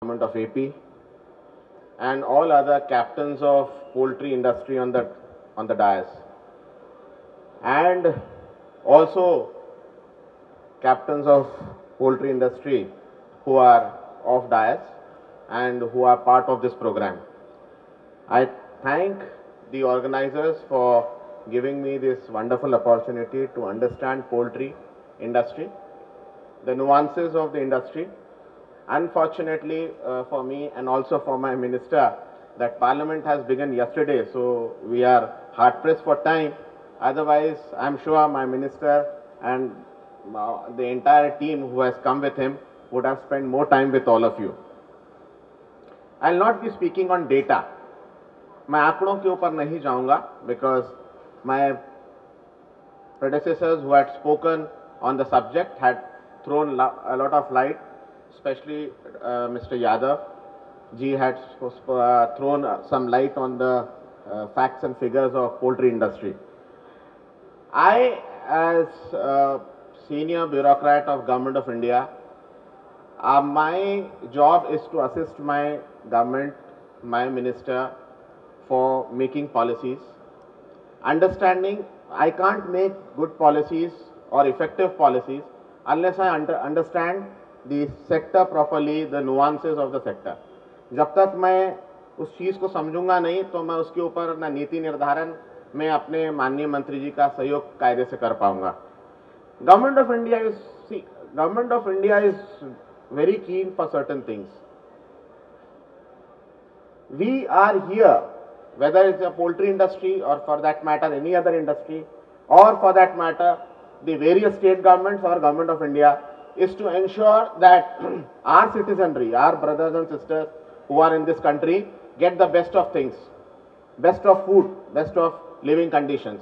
Government of AP and all other captains of poultry industry on the dais, and also captains of poultry industry who are off dais and who are part of this program. I thank the organizers for giving me this wonderful opportunity to understand poultry industry, the nuances of the industry. Unfortunately for me and also for my minister, that parliament has begun yesterday, so we are hard pressed for time. Otherwise, I'm sure my minister and the entire team who has come with him would have spent more time with all of you. I'll not be speaking on data. मैं आंकड़ों के ऊपर नहीं जाऊंगा because my predecessors who had spoken on the subject had thrown a lot of light, especially Mr. Yadav ji had thrown some light on the facts and figures of poultry industry. I, as a senior bureaucrat of Government of India, my job is to assist my government, my minister, for making policies. Understanding, I can't make good policies or effective policies unless I understand the sector properly, the nuances of the sector. जब तक मैं उस चीज़ को समझूंगा नहीं तो मैं उसके ऊपर ना नीति निर्धारण में अपने माननीय मंत्री जी का सहयोग कायदे से कर पाऊंगा. Government of India is, see, Government of India is very keen for certain things. We are here, whether it's a poultry industry or for that matter any other industry, or for that matter the various state governments or Government of India, is to ensure that our citizenry, our brothers and sisters who are in this country get the best of things, best of food, best of living conditions.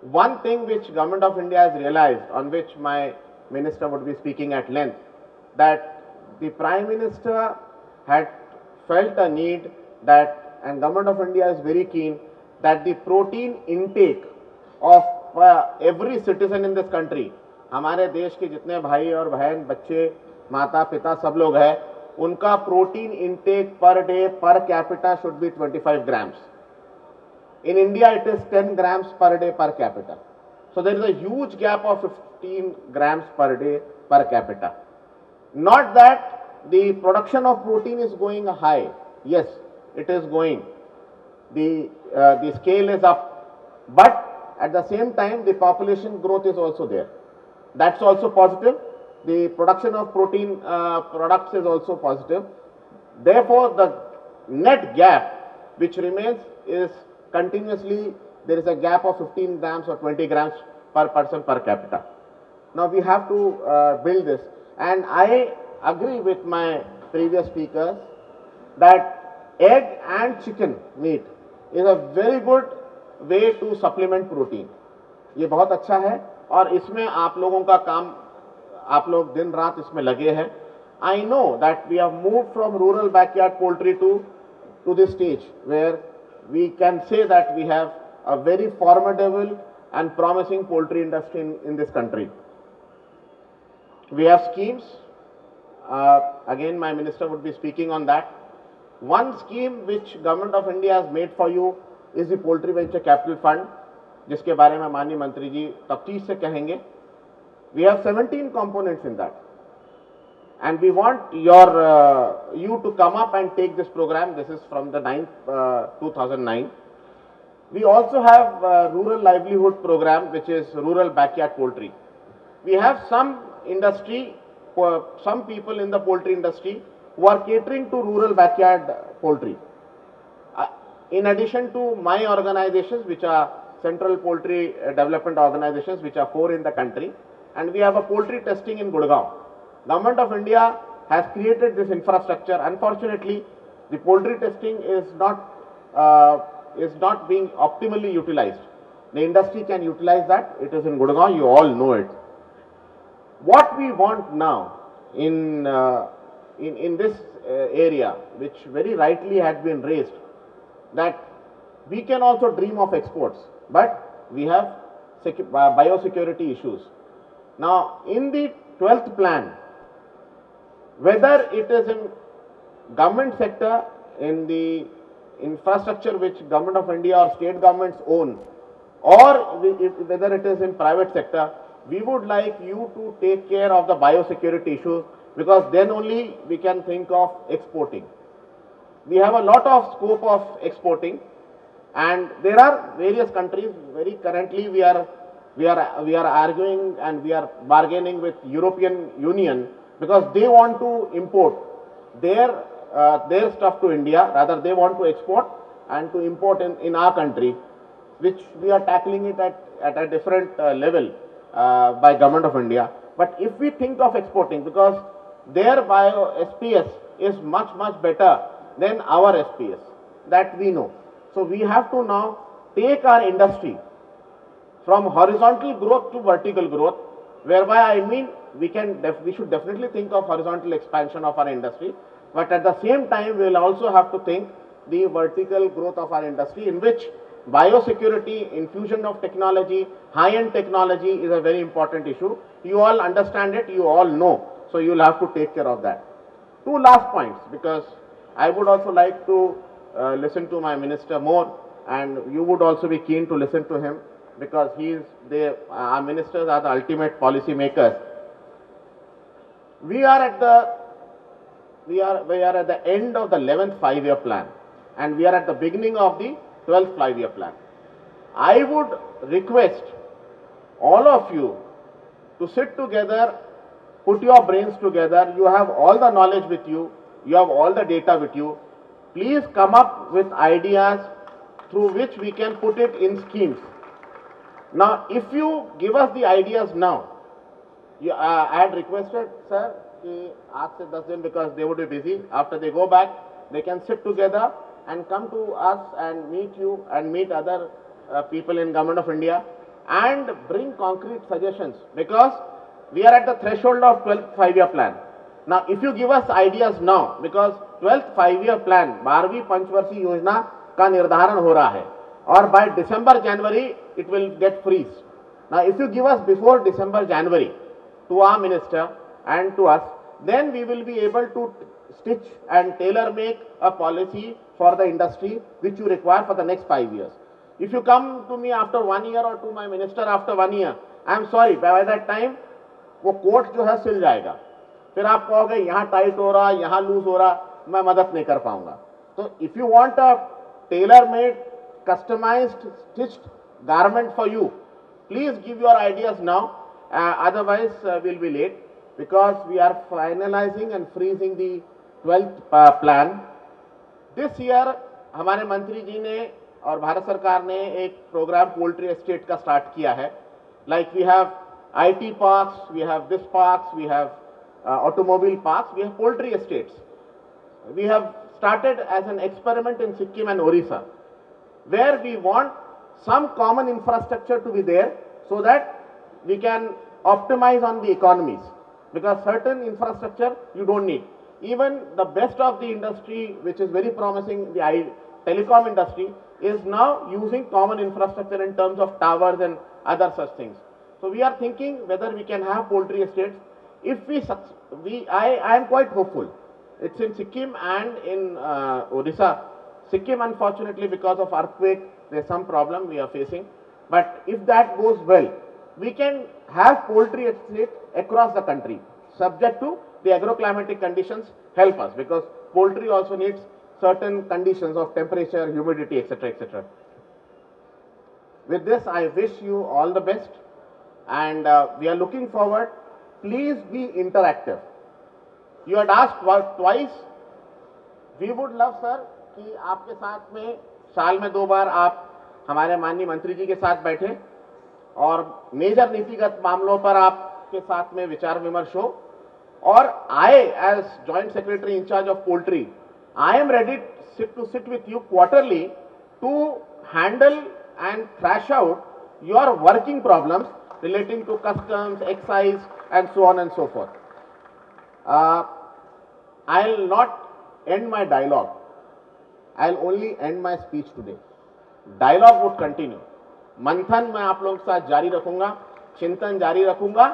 One thing which Government of India has realized, on which my minister would be speaking at length, that the Prime Minister had felt a need that, and Government of India is very keen, that the protein intake of every citizen in this country, हमारे देश के जितने भाई और बहन, बच्चे, माता पिता सब लोग हैं, उनका protein intake per day per capita should be 25 grams. In India, it is 10 grams per day per capita. So there is a huge gap of 15 grams per day per capita. Not that the production of protein is going high. Yes, it is going. The scale is up. But at the same time, the population growth is also there. That's also positive. The production of protein products is also positive. Therefore, the net gap which remains is continuously, there is a gap of 15 grams or 20 grams per person per capita. Now we have to build this, and I agree with my previous speakers that egg and chicken meat is a very good way to supplement protein. ये बहुत अच्छा है और इसमें आप लोगों का काम, आप लोग दिन रात इसमें लगे हैं. I know that we have moved from rural backyard poultry to this stage where we can say that we have a very formidable and promising poultry industry in this country. We have schemes. Again, my minister would be speaking on that. One scheme which Government of India has made for you is the Poultry Venture Capital Fund, जिसके बारे में माननीय मंत्री जी तफ्तीश से कहेंगे. We have 17 components in that, and we want you to come up and take this program. This is from the 2009. We also have rural livelihood program, which is rural backyard poultry. We have some industry, some people in the poultry industry who are catering to rural backyard poultry. In addition to my organizations, which are Central Poultry Development Organizations, which are 4 in the country, and we have a poultry testing in Gurgaon. Government of India has created this infrastructure. Unfortunately, the poultry testing is not being optimally utilized. The industry can utilize that. It is in Gurgaon. You all know it. What we want now in this area, which very rightly had been raised, that we can also dream of exports, but we have biosecurity issues. Now, in the 12th plan, whether it is in government sector, in the infrastructure which Government of India or state governments own, or whether it is in private sector, we would like you to take care of the biosecurity issues, because then only we can think of exporting. We have a lot of scope of exporting, and there are various countries. Very currently we are arguing and we are bargaining with European Union, because they want to import their stuff to India, rather they want to export and to import in our country, which we are tackling it at a different level by Government of India. But if we think of exporting, because their bio SPS is much better than our SPS, that we know. So we have to now take our industry from horizontal growth to vertical growth, whereby I mean we should definitely think of horizontal expansion of our industry, but at the same time we will also have to think the vertical growth of our industry, in which biosecurity, infusion of technology, high-end technology is a very important issue. You all understand it, you all know, so you will have to take care of that. Two last points, because I would also like to listen to my minister more, and you would also be keen to listen to him, because our ministers are the ultimate policy makers. We are at the end of the 11th 5-year plan, and we are at the beginning of the 12th 5-year plan. I would request all of you to sit together, put your brains together. You have all the knowledge with you, you have all the data with you. Please come up with ideas through which we can put it in schemes. Now, if you give us the ideas now, I had requested, sir, ask 10 din, because they would be busy. After they go back, they can sit together and come to us and meet you and meet other people in Government of India and bring concrete suggestions, because we are at the threshold of 12th 5-year plan. Now, if you give us ideas now, because 12th 5-year plan, 12वीं पंचवर्षीय योजना का निर्धारण हो रहा है, और by December January it will get freeze. Now, if you give us before December January to our minister and to us, then we will be able to stitch and tailor make a policy for the industry which you require for the next 5 years. If you come to me after 1 year or to my minister after 1 year, I am sorry, by that time वो coat जो है सिल जाएगा, फिर आप कहोगे यहाँ tight हो रहा, यहाँ लूज हो रहा, मैं मदद नहीं कर पाऊंगा. तो if you want a tailor made customized stitched garment for you, please give your ideas now, otherwise we'll be late, because we are finalizing and freezing the 12th plan. This year हमारे मंत्री जी ने और भारत सरकार ने एक program poultry estate का start किया है. Like we have IT parks, we have this parks, we have automobile parks, we have poultry estates. We have started as an experiment in Sikkim and Orissa, where we want some common infrastructure to be there, so that we can optimize on the economies, because certain infrastructure you don't need. Even the best of the industry, which is very promising, the telecom industry, is now using common infrastructure in terms of towers and other such things. So we are thinking whether we can have poultry estates. If I am quite hopeful. It's in Sikkim and in Odisha. Sikkim, unfortunately, because of earthquake, there's some problem we are facing. But if that goes well, we can have poultry estates across the country, subject to the agroclimatic conditions help us, because poultry also needs certain conditions of temperature, humidity, etc., etc. With this, I wish you all the best, and we are looking forward. Please be interactive. You had asked twice. We would love, sir, कि आपके साथ में साल में 2 बार आप हमारे माननीय मंत्री जी के साथ बैठे और मेजर नीतिगत मामलों पर आपके साथ में विचार विमर्श हो. और I, as Joint Secretary in charge of poultry, I am ready to sit with you quarterly to handle and thrash out your working problems relating to customs, excise, and so on and so forth. I'll not end my dialogue. I'll only end my speech today. Dialogue would continue. मंथन मैं आप लोगों के साथ जारी रखूंगा, चिंतन जारी रखूंगा.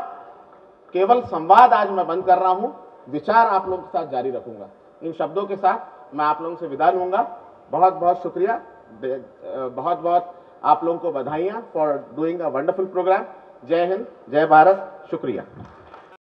केवल संवाद आज मैं बंद कर रहा हूं. विचार आप लोगों के साथ जारी रखूंगा। इन शब्दों के साथ मैं आप लोगों से विदा लूंगा। बहुत बहुत शुक्रिया, बहुत बहुत आप लोगों को बधाइयाँ for doing a wonderful program. जय हिंद, जय भारत, शुक्रिया।